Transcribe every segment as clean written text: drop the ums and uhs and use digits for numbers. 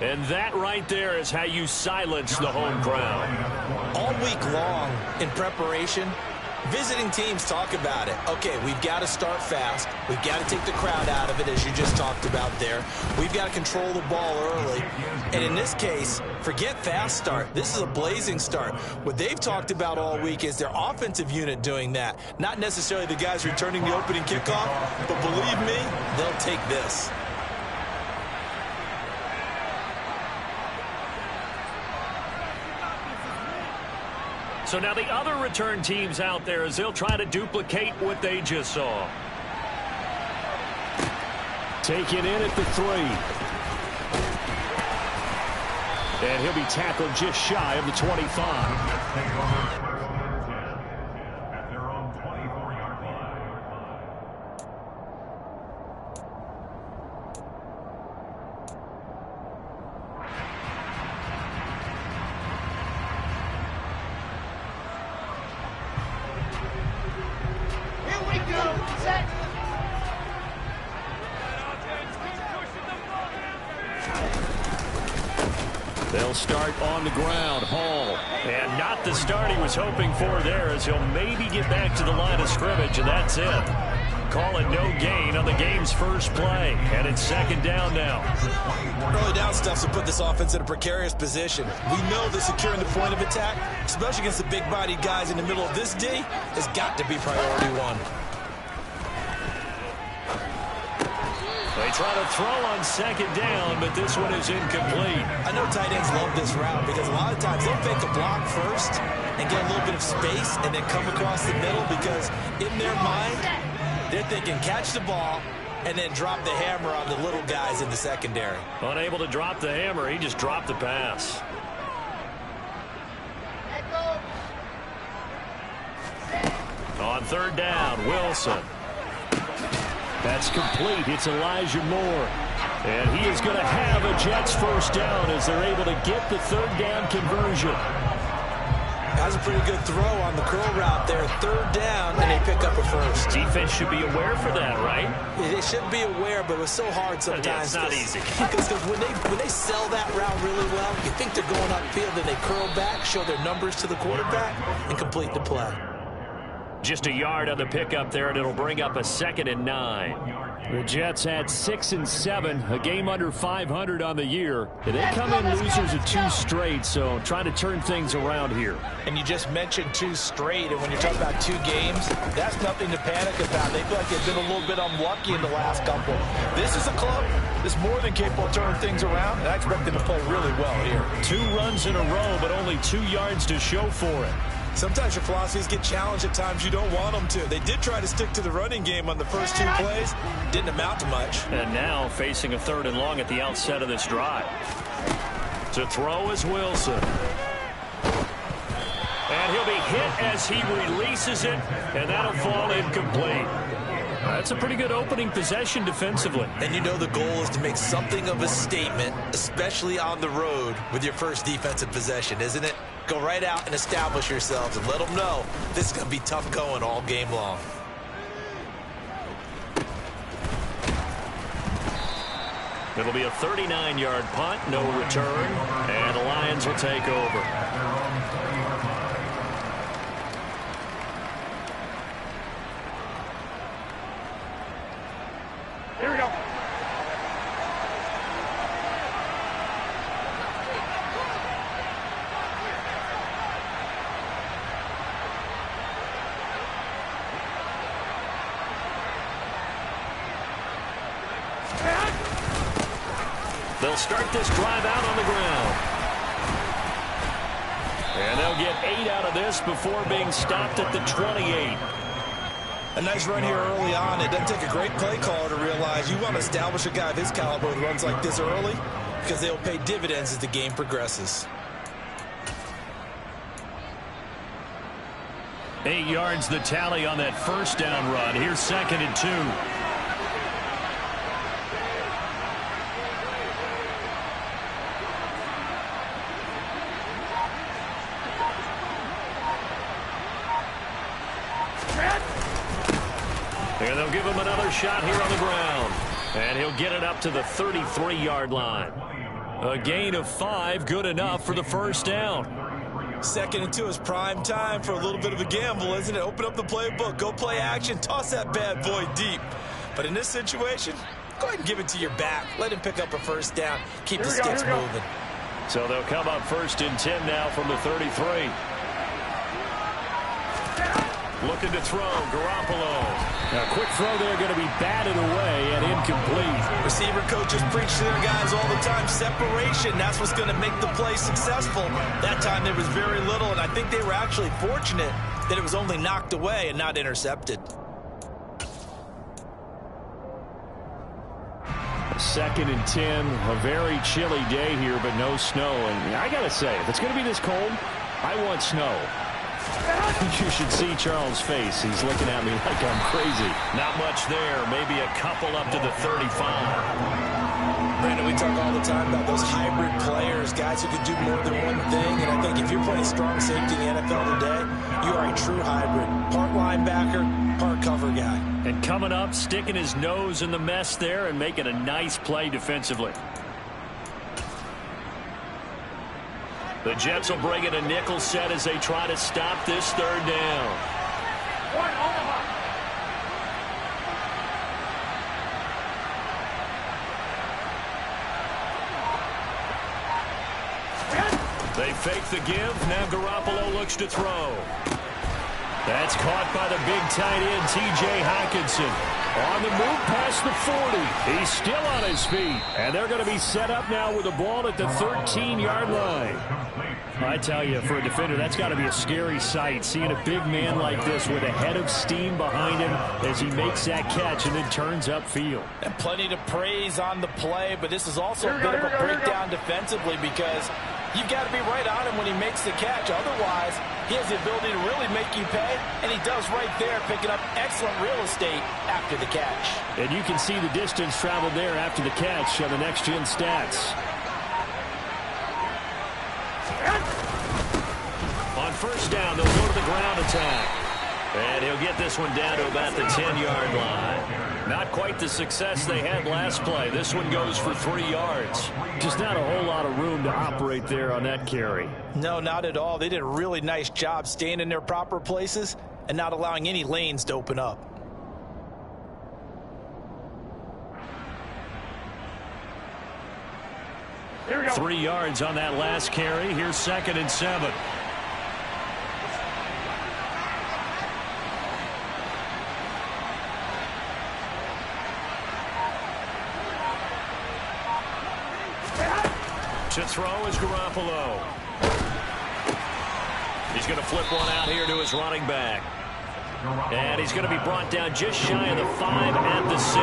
And that right there is how you silence the home crowd. All week long in preparation, visiting teams talk about it. Okay, we've got to start fast. We've got to take the crowd out of it, as you just talked about there. We've got to control the ball early. And in this case, forget fast start. This is a blazing start. What they've talked about all week is their offensive unit doing that. Not necessarily the guys returning the opening kickoff, but believe me, they'll take this. So now the other return teams out there as they'll try to duplicate what they just saw. Taken in at the 3. And he'll be tackled just shy of the 25. They'll start on the ground. Hall. And not the start he was hoping for there, as he'll maybe get back to the line of scrimmage, and that's it. Call it no gain on the game's first play. And it's second down now. Early down stuff to put this offense in a precarious position. We know that securing the point of attack, especially against the big-bodied guys in the middle of this D, has got to be priority one. They try to throw on second down, but this one is incomplete. I know tight ends love this route because a lot of times they'll fake a block first and get a little bit of space and then come across the middle because in their mind, they're thinking catch the ball and then drop the hammer on the little guys in the secondary. Unable to drop the hammer, he just dropped the pass. On third down, Wilson. That's complete. It's Elijah Moore. And he is going to have a Jets first down as they're able to get the third down conversion. That's a pretty good throw on the curl route there. Third down, and they pick up a first. Defense should be aware for that, right? They should be aware, but it's so hard sometimes. Yeah, it's not easy. Because when they sell that route really well, you think they're going upfield, and they curl back, show their numbers to the quarterback, and complete the play. Just a yard on the pickup there, and it'll bring up a 2nd and 9. The Jets had 6 and 7, a game under 500 on the year. And they come in losers of 2 straight, so trying to turn things around here. And you just mentioned 2 straight, and when you're talking about 2 games, that's nothing to panic about. They feel like they've been a little bit unlucky in the last couple. This is a club that's more than capable of turning things around, and I expect them to play really well here. 2 runs in a row, but only 2 yards to show for it. Sometimes your philosophies get challenged at times you don't want them to. They did try to stick to the running game on the first 2 plays. Didn't amount to much. And now facing a 3rd and long at the outset of this drive. To throw is Wilson. And he'll be hit as he releases it, and that'll fall incomplete. That's a pretty good opening possession defensively. And you know the goal is to make something of a statement, especially on the road with your first defensive possession, isn't it? Go right out and establish yourselves and let them know this is going to be tough going all game long. It'll be a 39-yard punt, no return, and the Lions will take over. Here we go. They'll start this drive out on the ground. And they'll get 8 out of this before being stopped at the 28. A nice run here early on. It doesn't take a great play caller to realize you want to establish a guy of his caliber with runs like this early because they'll pay dividends as the game progresses. 8 yards the tally on that first down run. Here's 2nd and 2. And they'll give him another shot here on the ground. And he'll get it up to the 33-yard line. A gain of 5, good enough for the first down. 2nd and 2 is prime time for a little bit of a gamble, isn't it? Open up the playbook, go play action, toss that bad boy deep. But in this situation, go ahead and give it to your back. Let him pick up a first down. Keep the sticks moving. So they'll come up 1st and 10 now from the 33. Looking to throw, Garoppolo. Now, quick throw there, going to be batted away and incomplete. Receiver coaches preach to their guys all the time. Separation, that's what's going to make the play successful. That time there was very little, and I think they were actually fortunate that it was only knocked away and not intercepted. 2nd and 10, a very chilly day here, but no snow. And I got to say, if it's going to be this cold, I want snow. You should see Charles' face. He's looking at me like I'm crazy. Not much there. Maybe a couple up to the 35. Brandon, we talk all the time about those hybrid players, guys who can do more than one thing. And I think if you're playing strong safety in the NFL today, you are a true hybrid. Part linebacker, part cover guy. And coming up, sticking his nose in the mess there and making a nice play defensively. The Jets will bring in a nickel set as they try to stop this 3rd down. They fake the give. Now Garoppolo looks to throw. That's caught by the big tight end, T.J. Hockenson. On the move past the 40. He's still on his feet. And they're going to be set up now with the ball at the 13-yard line. I tell you, for a defender, that's got to be a scary sight, seeing a big man like this with a head of steam behind him as he makes that catch and then turns upfield. And plenty to praise on the play, but this is also a bit of a breakdown defensively because you've got to be right on him when he makes the catch. Otherwise, he has the ability to really make you pay, and he does right there, picking up excellent real estate after the catch. And you can see the distance traveled there after the catch on the next-gen stats. On 1st down, they'll go to the ground attack. And he'll get this one down to about the 10-yard line. Not quite the success they had last play. This one goes for 3 yards. Just not a whole lot of room to operate there on that carry. No, not at all. They did a really nice job staying in their proper places and not allowing any lanes to open up. Here we go. 3 yards on that last carry. Here's 2nd and 7. To throw is Garoppolo. He's going to flip one out here to his running back. And he's going to be brought down just shy of the 5 at the 6.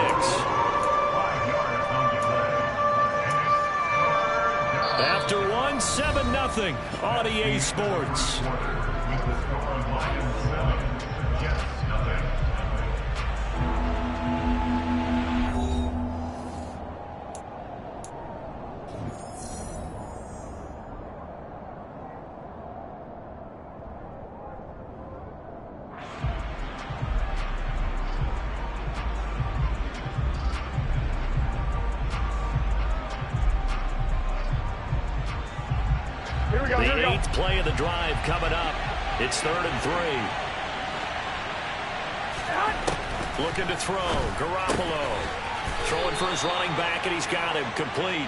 After 1, 7-0 on EA Sports. The 8th play of the drive coming up. It's 3rd and 3. Looking to throw. Garoppolo. Throwing for his running back, and he's got him complete.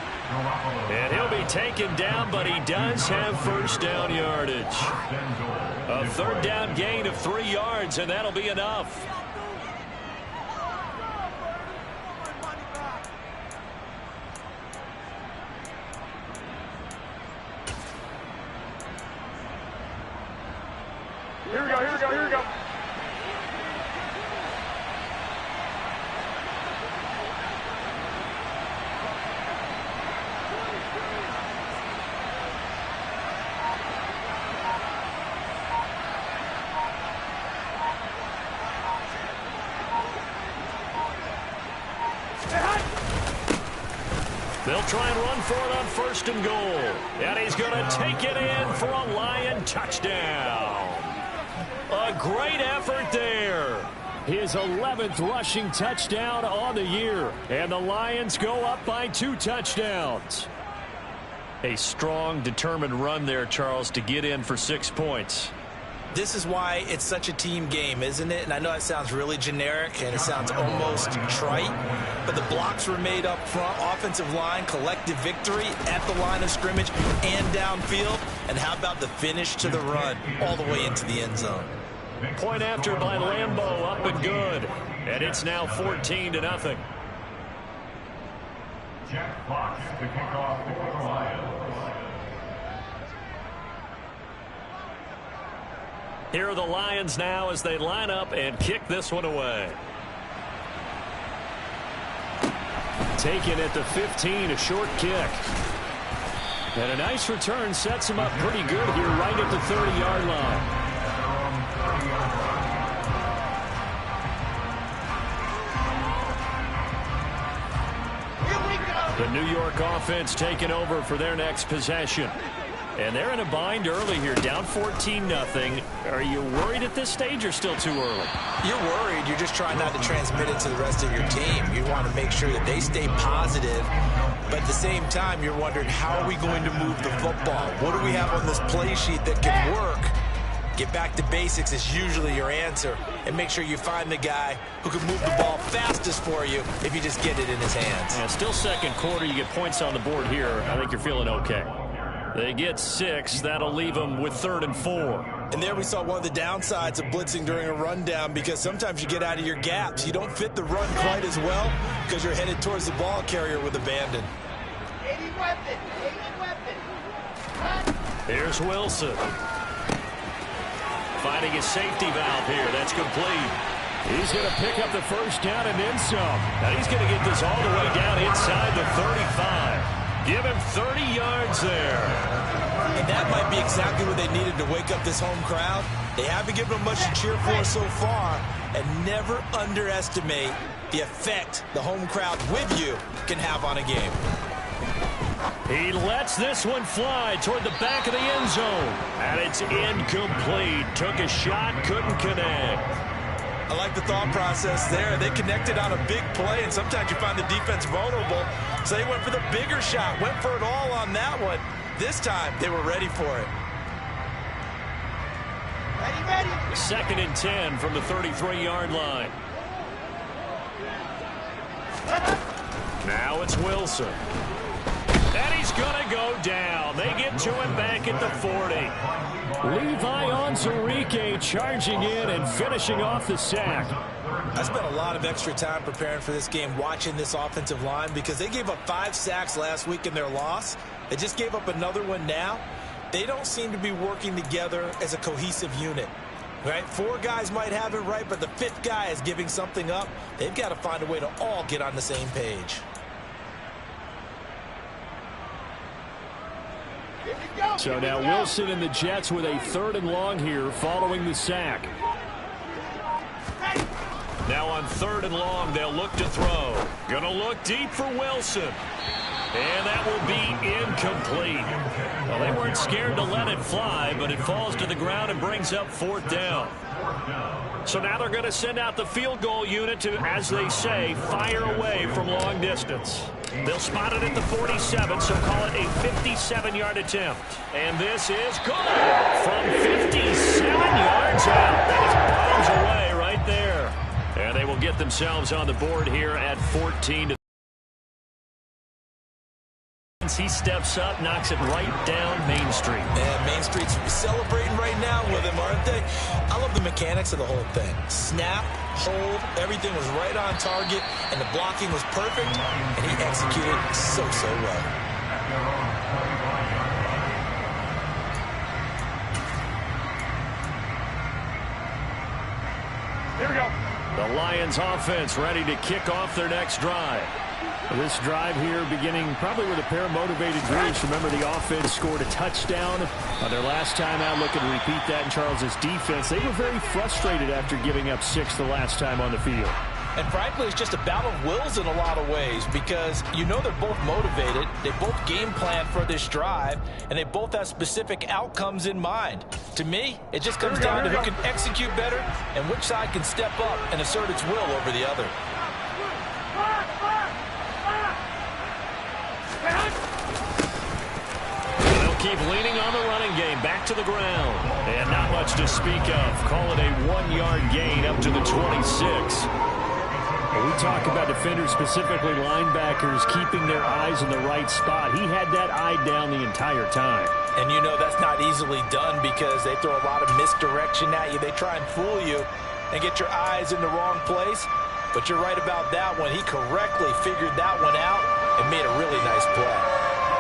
And he'll be taken down, but he does have 1st down yardage. A 3rd down gain of 3 yards, and that'll be enough. Here we go, here we go, here we go. They'll try and run for it on 1st and goal. And he's going to take it in for a Lion touchdown. A great effort there. His 11th rushing touchdown on the year. And the Lions go up by 2 touchdowns. A strong, determined run there, Charles, to get in for 6 points. This is why it's such a team game, isn't it? And I know it sounds really generic and it sounds almost trite, but the blocks were made up front, offensive line, collective victory at the line of scrimmage and downfield. And how about the finish to the run all the way into the end zone? Point after by Lambeau, up and good. And it's now 14-0. Jack Fox to kick off the Lions. Here are the Lions now as they line up and kick this one away. Taken at the 15, a short kick. And a nice return sets him up pretty good here right at the 30-yard line. The New York offense taking over for their next possession. And they're in a bind early here, down 14-0. Are you worried at this stage or still too early? You're worried. You're just trying not to transmit it to the rest of your team. You want to make sure that they stay positive. But at the same time, you're wondering, how are we going to move the football? What do we have on this play sheet that can work? Get back to basics is usually your answer. And make sure you find the guy who can move the ball fastest for you if you just get it in his hands. Yeah, still second quarter. You get points on the board here. I think you're feeling okay. They get 6. That'll leave them with 3rd and 4. And there we saw one of the downsides of blitzing during a rundown, because sometimes you get out of your gaps. You don't fit the run quite as well because you're headed towards the ball carrier with abandon. 80 weapon. Here's Wilson. Finding his safety valve here. That's complete. He's going to pick up the first down and then some. Now he's going to get this all the way down inside the 35. Give him 30 yards there. And that might be exactly what they needed to wake up this home crowd. They haven't given them much to cheer for so far. And never underestimate the effect the home crowd with you can have on a game. He lets this one fly toward the back of the end zone. And it's incomplete. Took a shot, couldn't connect. I like the thought process there. They connected on a big play, and sometimes you find the defense vulnerable. So they went for the bigger shot, went for it all on that one. This time, they were ready for it. Ready. 2nd and 10 from the 33-yard line. Now it's Wilson. And he's going to go down. They get to him back at the 40. Levi Onwuzurike charging in and finishing off the sack. I spent a lot of extra time preparing for this game, watching this offensive line, because they gave up 5 sacks last week in their loss. They just gave up another one now. They don't seem to be working together as a cohesive unit. Right? 4 guys might have it right, but the 5th guy is giving something up. They've got to find a way to all get on the same page. So now Wilson and the Jets with a 3rd and long here following the sack. Now on 3rd and long, they'll look to throw. Gonna look deep for Wilson. And that will be incomplete. Well, they weren't scared to let it fly, but it falls to the ground and brings up 4th down. So now they're going to send out the field goal unit to, as they say, fire away from long distance. They'll spot it at the 47, so call it a 57-yard attempt. And this is good from 57 yards out. That is bombs away right there. And they will get themselves on the board here at 14. He steps up, knocks it right down Main Street. And Main Street's celebrating right now with him, aren't they? I love the mechanics of the whole thing. Snap, hold, everything was right on target, and the blocking was perfect, and he executed so well. Here we go. The Lions offense ready to kick off their next drive. This drive here beginning probably with a pair of motivated groups. Remember, the offense scored a touchdown on their last time out. Looking to repeat that in Charles's defense. They were very frustrated after giving up 6 the last time on the field. And frankly, it's just a battle of wills in a lot of ways, because you know they're both motivated. They both game plan for this drive, and they both have specific outcomes in mind. To me, it just comes down to who can execute better and which side can step up and assert its will over the other. keep leaning on the running game. Back to the ground. And not much to speak of. Call it a 1-yard gain up to the 26. When we talk about defenders, specifically linebackers, keeping their eyes in the right spot. He had that eye down the entire time. And you know that's not easily done because they throw a lot of misdirection at you. They try and fool you and get your eyes in the wrong place. But you're right about that one. He correctly figured that one out and made a really nice play.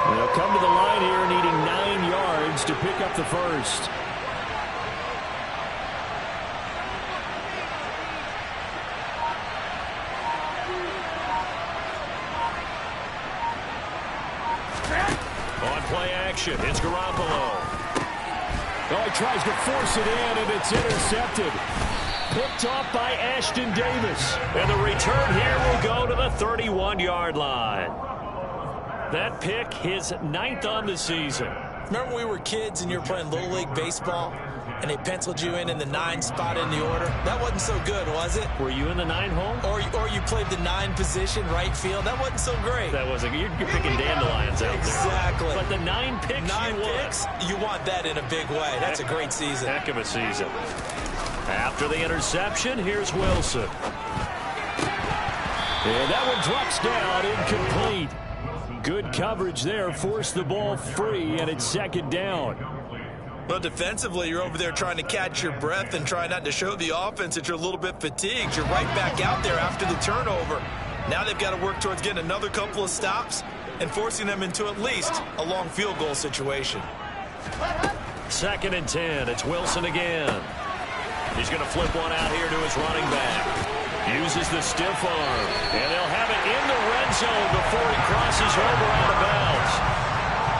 They'll come to the line here needing 9 yards to pick up the first. On play action, it's Garoppolo. Oh, he tries to force it in, and it's intercepted. Picked off by Ashton Davis. And the return here will go to the 31-yard line. That pick, his 9th on the season. Remember when we were kids and you were playing Little League Baseball and they penciled you in the 9 spot in the order? That wasn't so good, was it? Were you in the 9 hole? Or you played the 9 position, right field? That wasn't so great. That wasn't. You're picking dandelions out exactly. there. But the 9 picks 9 picks, you want that in a big way. That's a great season. Heck of a season. After the interception, here's Wilson. And that one drops down, incomplete. Good coverage there, forced the ball free, and it's 2nd down. Well, defensively, you're over there trying to catch your breath and try not to show the offense that you're a little bit fatigued. You're right back out there after the turnover. Now they've got to work towards getting another couple of stops and forcing them into at least a long field goal situation. 2nd and 10. It's Wilson again. He's going to flip one out here to his running back. Uses the stiff arm. And they'll have it in the red zone before he crosses over out of bounds.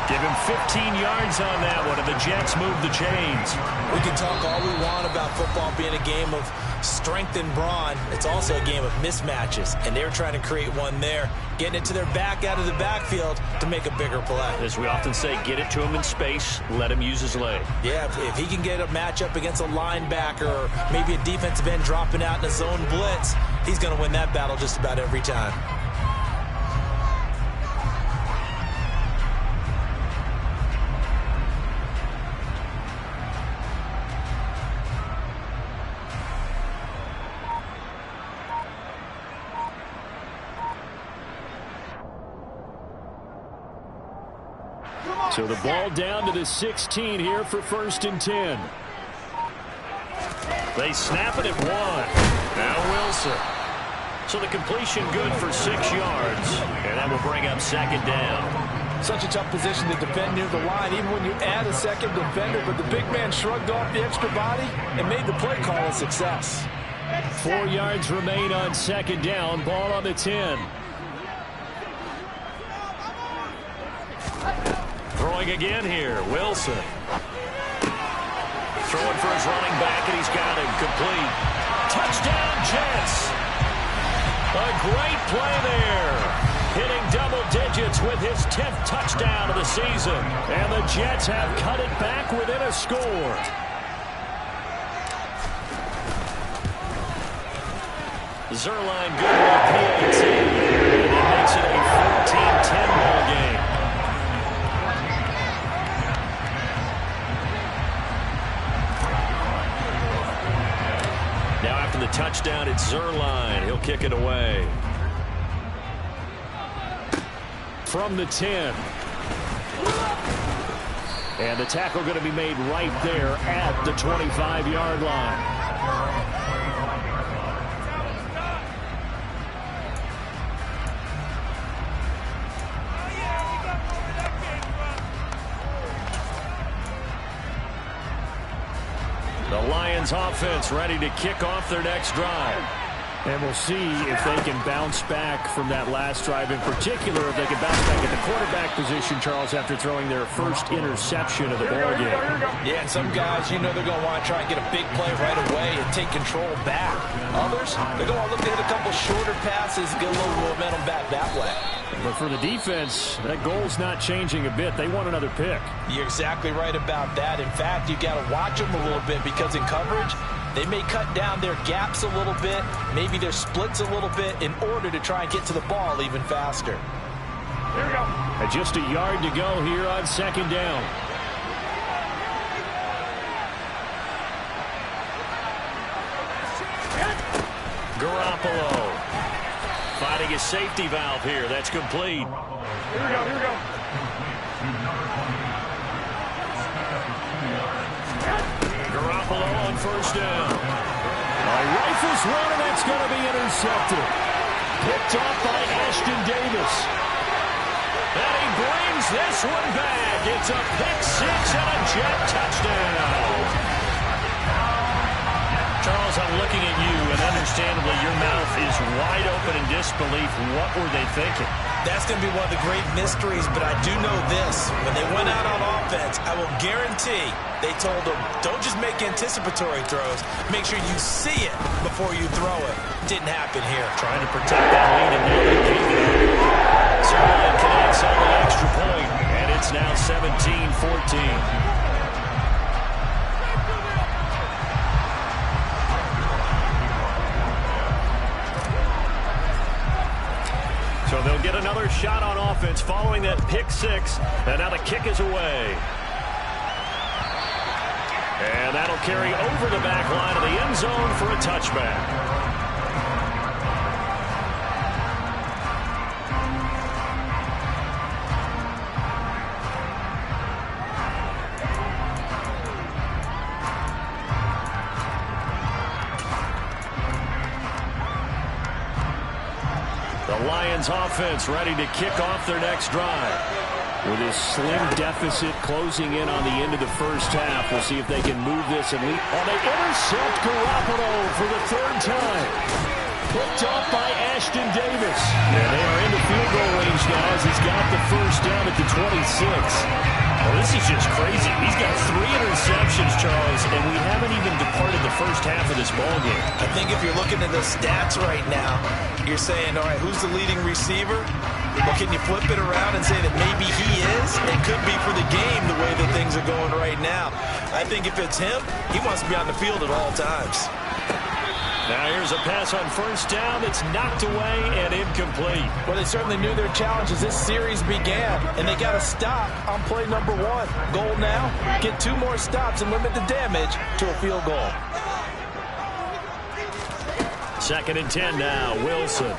Give him 15 yards on that one, and the Jets move the chains. We can talk all we want about football being a game of strength and brawn. It's also a game of mismatches, and they're trying to create one there, getting it to their back out of the backfield to make a bigger play. As we often say, get it to him in space, let him use his leg. Yeah, if he can get a matchup against a linebacker or maybe a defensive end dropping out in a zone blitz, he's going to win that battle just about every time. So the ball down to the 16 here for 1st and 10. They snap it at 1. Now Wilson. So the completion good for 6 yards. And that will bring up 2nd down. Such a tough position to defend near the line, even when you add a second defender. But the big man shrugged off the extra body and made the play call a success. 4 yards remain on 2nd down. Ball on the 10. Throwing again here, Wilson. Throwing for his running back, and he's got him complete. Touchdown, Jets. A great play there. Hitting double digits with his 10th touchdown of the season. And the Jets have cut it back within a score. Zerline good on PAT. And it makes it a 14-10 ball game. Now after the touchdown, it's Zerline. He'll kick it away. From the 10. And the tackle going to be made right there at the 25-yard line. The Lions offense ready to kick off their next drive. And we'll see if they can bounce back from that last drive, in particular if they can bounce back at the quarterback position, Charles, after throwing their first interception of the ballgame. Yeah, and some guys, you know they're going to want to try and get a big play right away and take control back. Others, they're going to look to hit a couple shorter passes, get a little momentum back that way. But for the defense, that goal's not changing a bit. They want another pick. You're exactly right about that. In fact, you got to watch them a little bit because in coverage, they may cut down their gaps a little bit, maybe their splits a little bit in order to try and get to the ball even faster. Here we go. Just a yard to go here on 2nd down. Garoppolo finding a safety valve here. That's complete. Here we go, here we go. Garoppolo on first down. Rifles one, and that's going to be intercepted. Picked off by Ashton Davis. And he brings this one back. It's a pick six and a Jet touchdown. Charles, I'm looking at you, and understandably your mouth is wide open in disbelief. What were they thinking? That's going to be one of the great mysteries, but I do know this. When they went out on offense, I will guarantee they told them, don't just make anticipatory throws. Make sure you see it before you throw it. Didn't happen here. Trying to protect that lead, and now they gave it up. Sirlein connects on the extra point, and it's now 17-14. So they'll get another shot on offense following that pick six. And now the kick is away. And that'll carry over the back line of the end zone for a touchback. The Lions offense ready to kick off their next drive. With his slim deficit closing in on the end of the first half, we'll see if they can move this and lead. And they intercept Garoppolo for the third time. Picked off by Ashton Davis. And they are into field goal range now as he's got the first down at the 26. Well, this is just crazy. He's got 3 interceptions, Charles, and we haven't even departed the first half of this ballgame. I think if you're looking at the stats right now, you're saying, all right, who's the leading receiver? Well, can you flip it around and say that maybe he is? It could be for the game the way that things are going right now. I think if it's him, he wants to be on the field at all times. Now here's a pass on first down that's knocked away and incomplete. Well, they certainly knew their challenge as this series began, and they got to stop on play number 1. Goal now, get 2 more stops and limit the damage to a field goal. 2nd and 10 now, Wilson.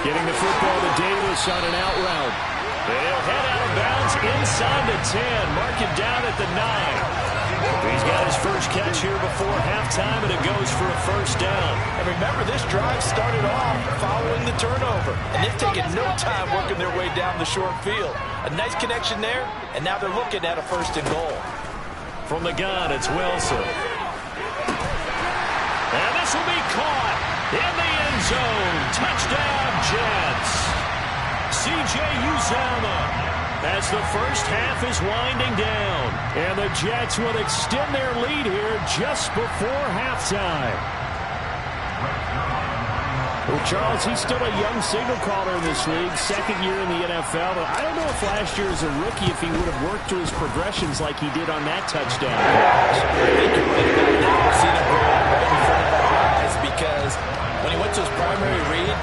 Getting the football to Davis on an out route. They'll head out of bounds inside the 10, mark it down at the 9. He's got his first catch here before halftime, and it goes for a first down. And remember, this drive started off following the turnover, and they've taken no time working their way down the short field. A nice connection there, and now they're looking at a 1st and goal. From the gun, it's Wilson. And this will be caught in the end zone. Touchdown, Jets. C.J. Uzomah. As the first half is winding down. And the Jets will extend their lead here just before halftime. Well, Charles, he's still a young signal caller in this league, 2nd year in the NFL. But I don't know if last year as a rookie, if he would have worked through his progressions like he did on that touchdown. I think you're right about now. We've seen him grow right in front of our eyes because when he went to his primary read,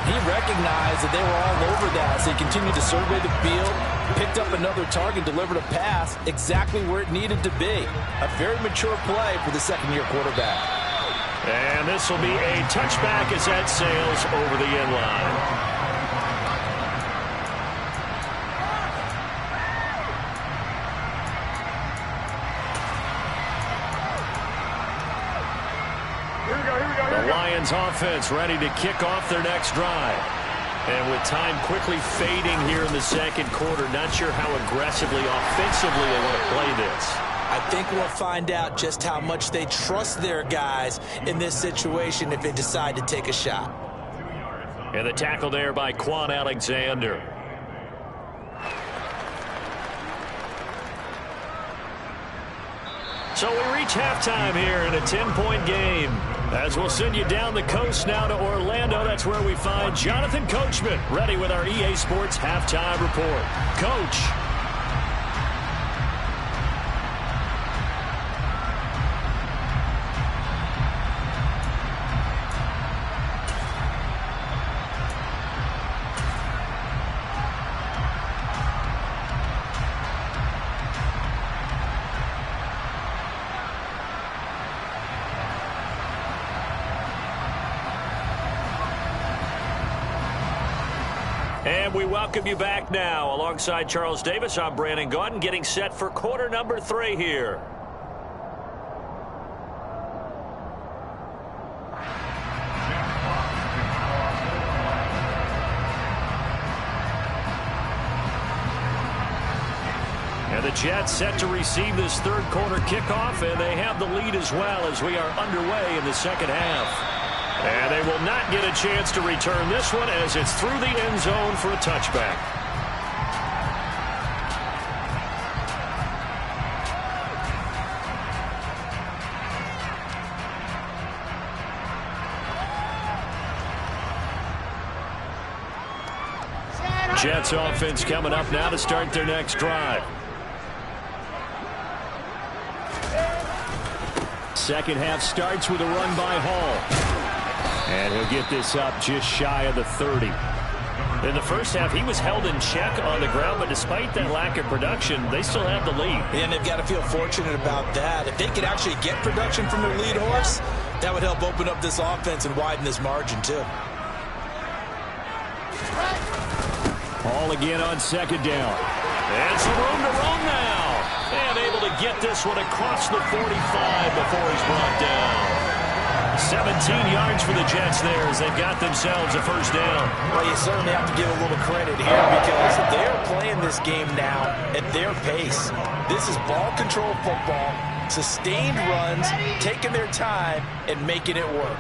he recognized that they were all over that. So he continued to survey the field, picked up another target, delivered a pass exactly where it needed to be. A very mature play for the 2nd-year quarterback. And this will be a touchback as that sails over the end line. The Lions offense ready to kick off their next drive. And with time quickly fading here in the 2nd quarter, not sure how aggressively, offensively they want to play this. I think we'll find out just how much they trust their guys in this situation if they decide to take a shot. And the tackle there by Quan Alexander. So we reach halftime here in a 10-point game. As we'll send you down the coast now to Orlando, that's where we find Jonathan Coachman ready with our EA Sports Halftime Report. Coach. And we welcome you back now. Alongside Charles Davis, I'm Brandon Gaudin, getting set for quarter number 3 here. And the Jets set to receive this third quarter kickoff, and they have the lead as well as we are underway in the second half. And they will not get a chance to return this one as it's through the end zone for a touchback. Jets offense coming up now to start their next drive. Second half starts with a run by Hall. And he'll get this up just shy of the 30. In the first half, he was held in check on the ground, but despite that lack of production, they still have the lead. And they've got to feel fortunate about that. If they could actually get production from their lead horse, that would help open up this offense and widen this margin, too. Hall again on second down. And some room to run now. And able to get this one across the 45 before he's brought down. 17 yards for the Jets there as they've got themselves a first down. Well, you certainly have to give a little credit here because they're playing this game now at their pace. This is ball control football, sustained runs, taking their time, and making it work.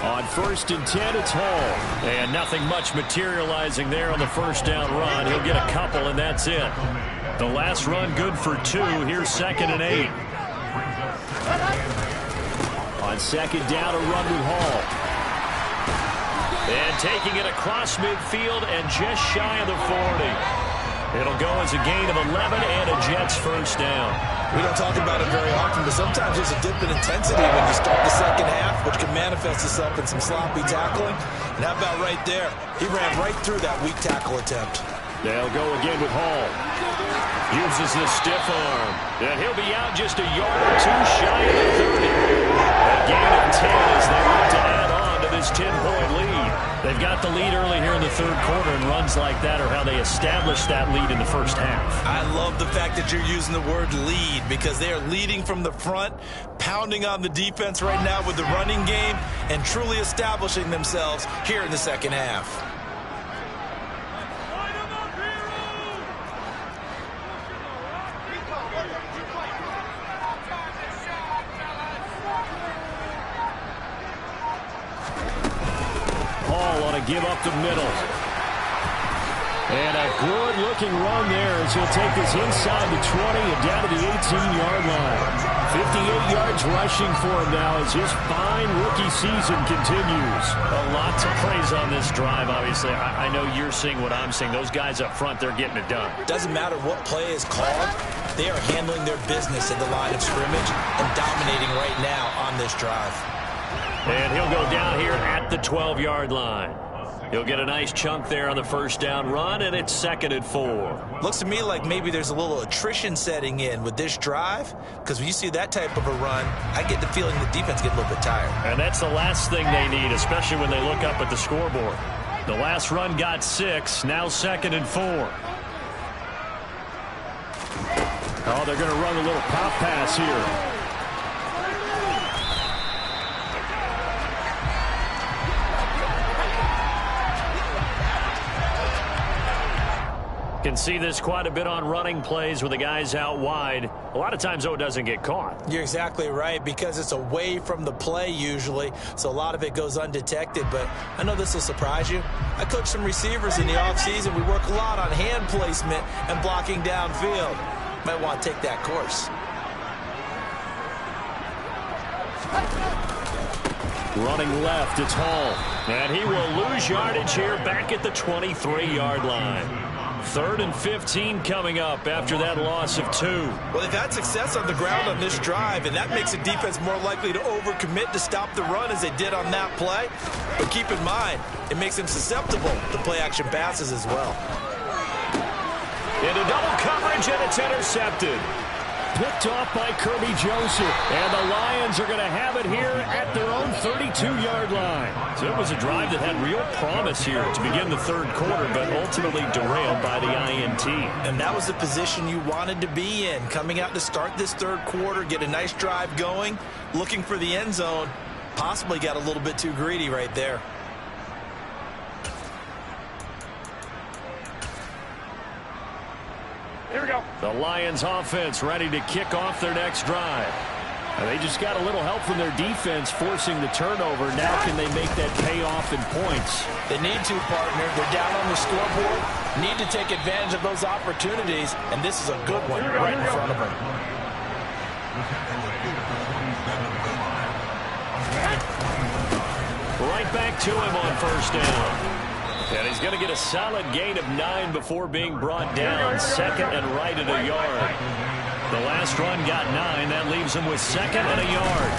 On 1st and 10, it's Hall. And nothing much materializing there on the first down run. He'll get a couple, and that's it. The last run good for 2. Here's 2nd and 8. On second down, a run with Hall. And taking it across midfield and just shy of the 40. It'll go as a gain of 11 and a Jets first down. We don't talk about it very often, but sometimes there's a dip in intensity when you start the second half, which can manifest itself in some sloppy tackling. And how about right there? He ran right through that weak tackle attempt. They'll go again with Hall. Uses the stiff arm. And he'll be out just a yard or 2 shy of the 30. A gain of 10 as they look to add on to this 10-point lead. They've got the lead early here in the third quarter, and runs like that are how they establish that lead in the first half. I love the fact that you're using the word lead because they are leading from the front, pounding on the defense right now with the running game, and truly establishing themselves here in the second half. Give up the middle. And a good-looking run there as he'll take this inside the 20 and down to the 18-yard line. 58 yards rushing for him now as his fine rookie season continues. A lot to praise on this drive, obviously. I know you're seeing what I'm seeing. Those guys up front, they're getting it done. Doesn't matter what play is called. They are handling their business at the line of scrimmage and dominating right now on this drive. And he'll go down here at the 12-yard line. He'll get a nice chunk there on the first down run, and it's 2nd and 4. Looks to me like maybe there's a little attrition setting in with this drive, because when you see that type of a run, I get the feeling the defense gets a little bit tired. And that's the last thing they need, especially when they look up at the scoreboard. The last run got 6, now 2nd and 4. Oh, they're going to run a little pop pass here. Can see this quite a bit on running plays with the guys out wide. A lot of times, though, it doesn't get caught. You're exactly right, because it's away from the play usually, so a lot of it goes undetected. But I know this will surprise you. I coach some receivers in the offseason. We work a lot on hand placement and blocking downfield. Might want to take that course. Running left, it's Hall. And he will lose yardage here back at the 23-yard line. 3rd and 15 coming up after that loss of 2. Well, they've had success on the ground on this drive, and that makes the defense more likely to overcommit to stop the run as they did on that play. But keep in mind, it makes them susceptible to play-action passes as well. Into double coverage, and it's intercepted. picked off by Kirby Joseph. And the Lions are going to have it here at their own 32-yard line. So it was a drive that had real promise here to begin the third quarter, but ultimately derailed by the INT. And that was the position you wanted to be in, coming out to start this third quarter, get a nice drive going, looking for the end zone. Possibly got a little bit too greedy right there. Here we go. The Lions offense ready to kick off their next drive. And they just got a little help from their defense forcing the turnover. Now can they make that pay off in points? They need to, partner. They're down on the scoreboard. Need to take advantage of those opportunities. And this is a good one right in front of them. Right back to him on first down. And he's going to get a solid gain of 9 before being brought down. Second and right at a yard. The last run got 9. That leaves him with second and a yard.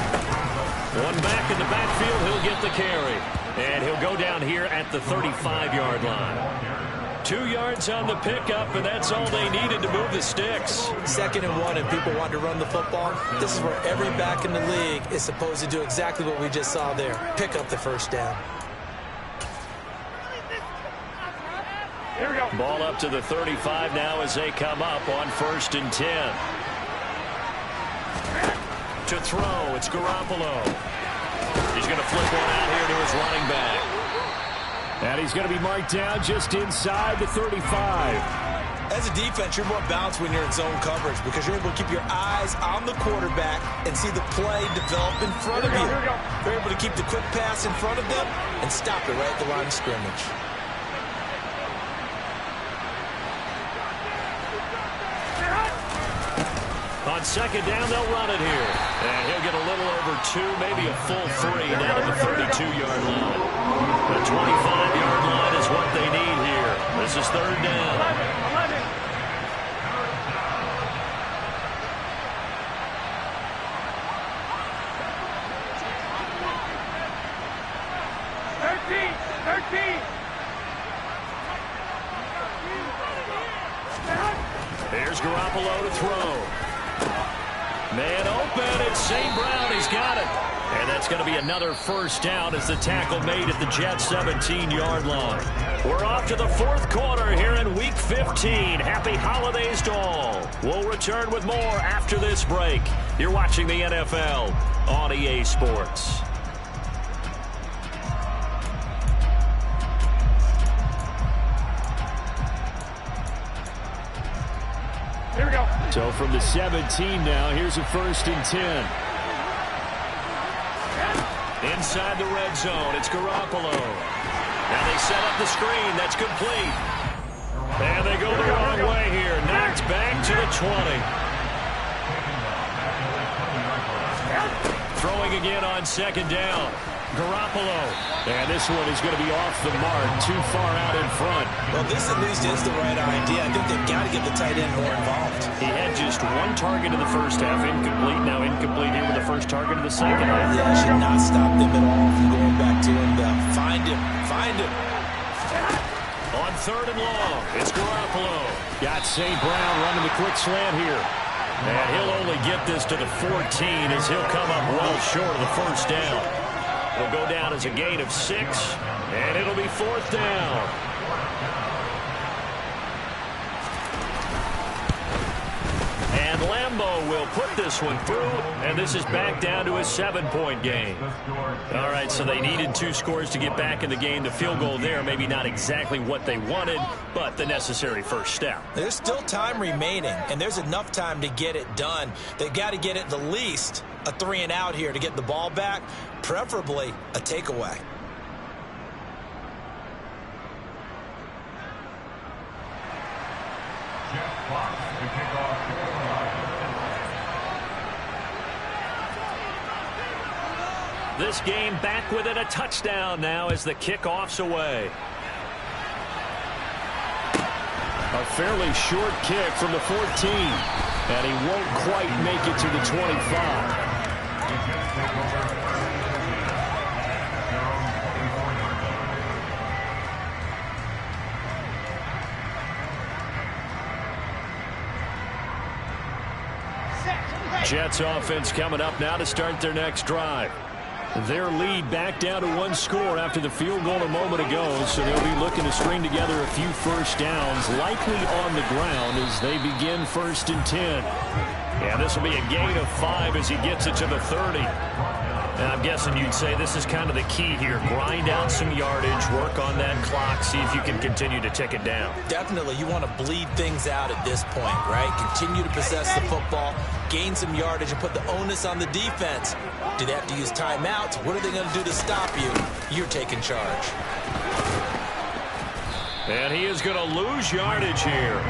One back in the backfield. He'll get the carry. And he'll go down here at the 35-yard line. 2 yards on the pickup, and that's all they needed to move the sticks. Second and 1, and people want to run the football. This is where every back in the league is supposed to do exactly what we just saw there. Pick up the first down. Here we go. Ball up to the 35 now as they come up on first and 10. To throw, it's Garoppolo. He's going to flip one out here to his running back. And he's going to be marked down just inside the 35. As a defense, you're more balanced when you're in zone coverage because you're able to keep your eyes on the quarterback and see the play develop in front of you. You're able to keep the quick pass in front of them and stop it right at the line of scrimmage. On second down, they'll run it here. And he'll get a little over 2, maybe a full 3 down at the 32-yard line. The 25-yard line is what they need here. This is third down. 13. Here's Garoppolo to throw. Man open, it's St. Brown. He's got it. And that's going to be another first down as the tackle made at the Jets' 17-yard line. We're off to the fourth quarter here in Week 15. Happy holidays to all. We'll return with more after this break. You're watching the NFL on EA Sports. Here we go. So from the 17 now, here's a first and 10. Inside the red zone, it's Garoppolo. Now they set up the screen. That's complete. And they go the wrong way here. Knocked back to the 20. Throwing again on second down. Garoppolo. And this one is going to be off the mark. Too far out in front. Well, this at least is the right idea. I think they've got to get the tight end more involved. He had just one target in the first half. Incomplete. Now incomplete here with the first target in the second half. Yeah, should not stop them at all from going back to him. Find him. Find him. On third and long, it's Garoppolo. Got St. Brown running the quick slant here. And he'll only get this to the 14 as he'll come up well short of the first down. It'll go down as a gain of 6, and it'll be fourth down. And Lambeau will put this one through, and this is back down to a 7-point game. All right, so they needed 2 scores to get back in the game. The field goal there, maybe not exactly what they wanted, but the necessary first step. There's still time remaining, and there's enough time to get it done. They've got to get at the least a 3-and-out here to get the ball back, preferably a takeaway. This game back within a touchdown now as the kickoff's away. A fairly short kick from the 14, and he won't quite make it to the 25. Jets offense coming up now to start their next drive. Their lead back down to 1 score after the field goal a moment ago, so they'll be looking to string together a few first downs, likely on the ground as they begin 1st and 10. Yeah, this will be a gain of 5 as he gets it to the 30. And I'm guessing you'd say this is kind of the key here. Grind out some yardage, work on that clock, see if you can continue to tick it down. Definitely, you want to bleed things out at this point, right? Continue to possess the football, gain some yardage, and put the onus on the defense. Do they have to use timeouts? What are they going to do to stop you? You're taking charge. And he is going to lose yardage here.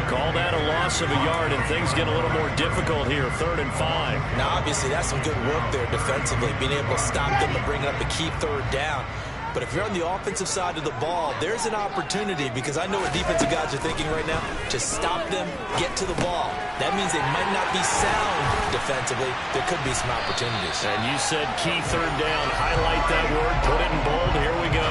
Call that a loss of a yard, and things get a little more difficult here, 3rd and 5. Now, obviously, that's some good work there defensively, being able to stop them and bring up a key 3rd down. But if you're on the offensive side of the ball, there's an opportunity, because I know what defensive guys are thinking right now. Just stop them, get to the ball. That means they might not be sound defensively. There could be some opportunities. And you said key 3rd down. Highlight that word, put it in bold. Here we go.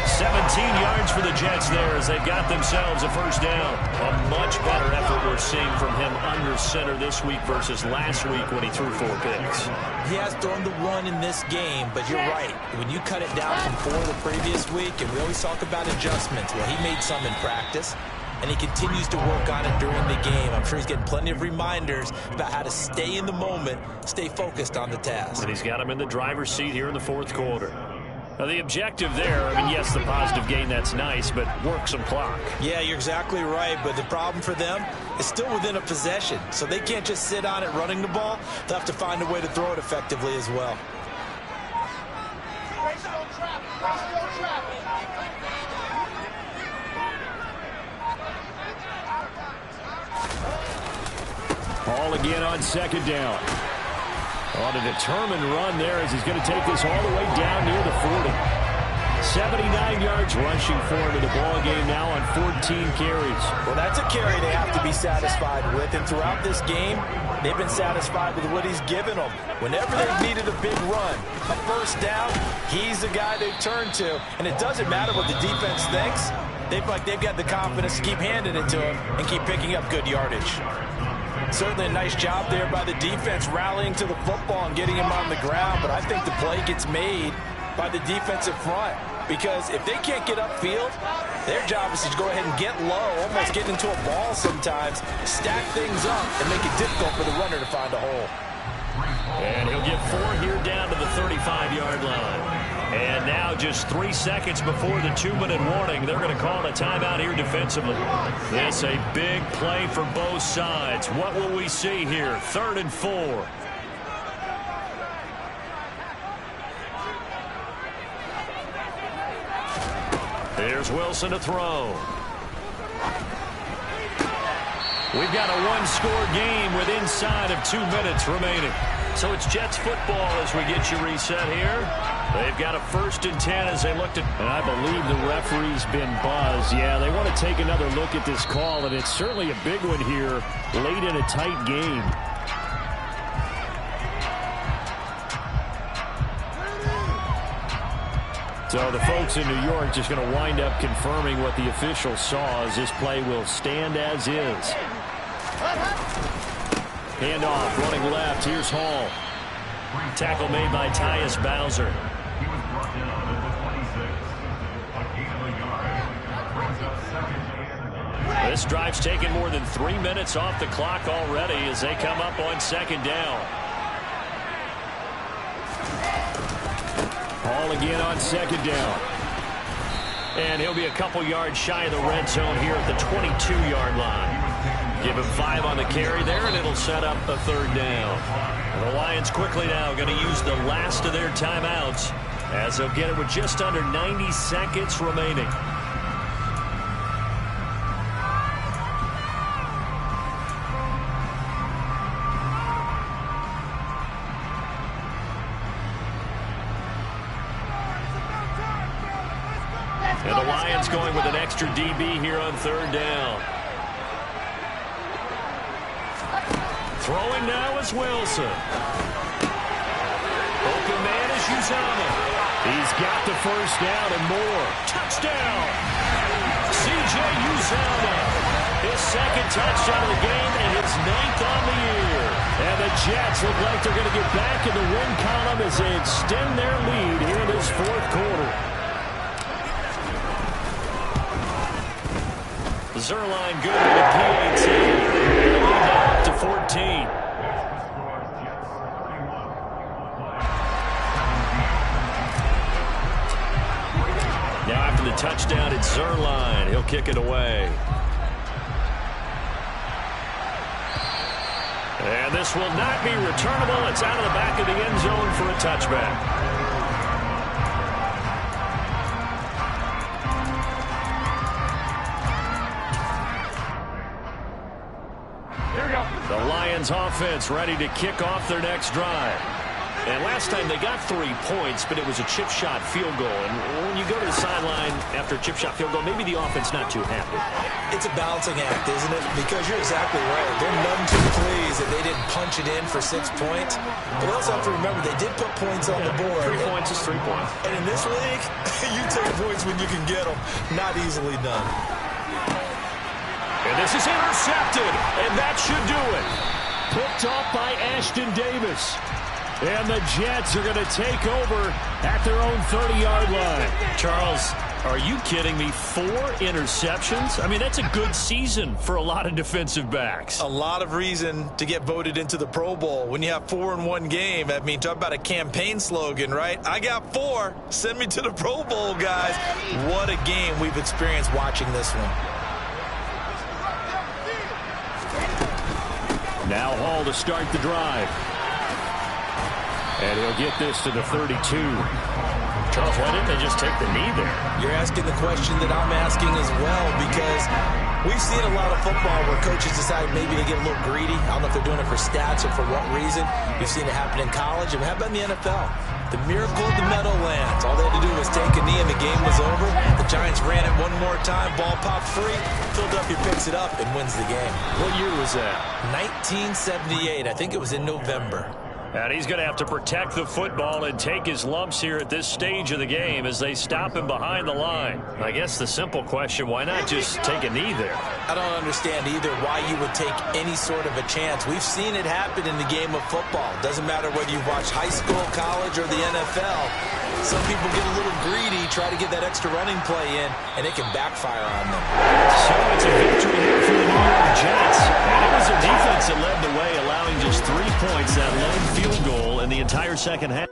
17 yards for the Jets there as they've got themselves a 1st down. A much better effort we're seeing from him under center this week versus last week when he threw 4 picks. He has thrown the 1 in this game, but you're right. When you cut it down from 4 the previous week, and we always talk about adjustments, well, he made some in practice, and he continues to work on it during the game. I'm sure he's getting plenty of reminders about how to stay in the moment, stay focused on the task. And he's got him in the driver's seat here in the 4th quarter. Now, the objective there, I mean, yes, the positive gain, that's nice, but work some clock. Yeah, you're exactly right, but the problem for them is still within a possession, so they can't just sit on it running the ball. They'll have to find a way to throw it effectively as well. Ball again on 2nd down. On a determined run there as he's going to take this all the way down near the 40. 79 yards rushing forward to the ball game now on 14 carries. Well, that's a carry they have to be satisfied with, and throughout this game, they've been satisfied with what he's given them. Whenever they've needed a big run, a 1st down, he's the guy they've turned to, and it doesn't matter what the defense thinks. They've got the confidence to keep handing it to him and keep picking up good yardage. Certainly a nice job there by the defense rallying to the football and getting him on the ground, but I think the play gets made by the defensive front, because if they can't get upfield, their job is to go ahead and get low, almost get into a ball sometimes, stack things up, and make it difficult for the runner to find a hole. And he'll get 4 here down to the 35-yard line. And now just 3 seconds before the 2-minute warning, they're going to call a timeout here defensively. This a big play for both sides. What will we see here? 3rd and 4. Here's Wilson to throw. We've got a 1-score game with inside of 2 minutes remaining. So it's Jets football as we get you reset here. They've got a 1st and 10 as they looked at, and I believe the referee's been buzzed. Yeah, they want to take another look at this call, and it's certainly a big one here late in a tight game. So the folks in New York just going to wind up confirming what the official saw as this play will stand as is. Handoff, running left. Here's Hall. Tackle made by Tyus Bowser. This drive's taken more than 3 minutes off the clock already as they come up on 2nd down. Hall again on 2nd down. And he'll be a couple yards shy of the red zone here at the 22-yard line. Give him 5 on the carry there, and it'll set up a 3rd down. The Lions quickly now going to use the last of their timeouts as they'll get it with just under 90 seconds remaining. And the Lions going with an extra DB here on 3rd down. Throwing now is Wilson. Open man is Uzomah. He's got the 1st down and more. Touchdown! C.J. Uzomah. His second touchdown of the game and his 9th on the year. And the Jets look like they're going to get back in the win column as they extend their lead here in this fourth quarter. Zerline good with the PAT. Lead now up to 14. Now after the touchdown, it's Zerline. He'll kick it away. And this will not be returnable. It's out of the back of the end zone for a touchback. Here we go. The Lions offense ready to kick off their next drive. And last time they got 3 points, but it was a chip shot field goal. And when you go to the sideline after a chip shot field goal, maybe the offense not too happy. It's a balancing act, isn't it? Because you're exactly right. They're none too pleased that they didn't punch it in for 6 points. But we also have to remember they did put points on the board. 3 points is 3 points. And in this league, you take points when you can get them. Not easily done. And this is intercepted, and that should do it. Picked off by Ashton Davis. And the Jets are going to take over at their own 30-yard line. Charles, are you kidding me? 4 interceptions? I mean, that's a good season for a lot of defensive backs. A lot of reason to get voted into the Pro Bowl. When you have 4 in one game, I mean, talk about a campaign slogan, right? I got 4. Send me to the Pro Bowl, guys. What a game we've experienced watching this one. Now Hall to start the drive. And he'll get this to the 32. Charles, why didn't they just take the knee there? You're asking the question that I'm asking as well, because we've seen a lot of football where coaches decide maybe they get a little greedy. I don't know if they're doing it for stats or for what reason. We've seen it happen in college, and how about in the NFL? The miracle of the Meadowlands. All they had to do was take a knee, and the game was over. The Giants ran it one more time. Ball popped free. Philadelphia picks it up and wins the game. What year was that? 1978. I think it was in November. And he's going to have to protect the football and take his lumps here at this stage of the game as they stop him behind the line. I guess the simple question, why not just take a knee there? I don't understand either why you would take any sort of a chance. We've seen it happen in the game of football. Doesn't matter whether you watch high school, college, or the NFL. Some people get a little greedy, try to get that extra running play in, and it can backfire on them. So it's a victory here for the New York Jets. And it was a defense that led the way, allowing just 3 points, that lone field goal in the entire second half.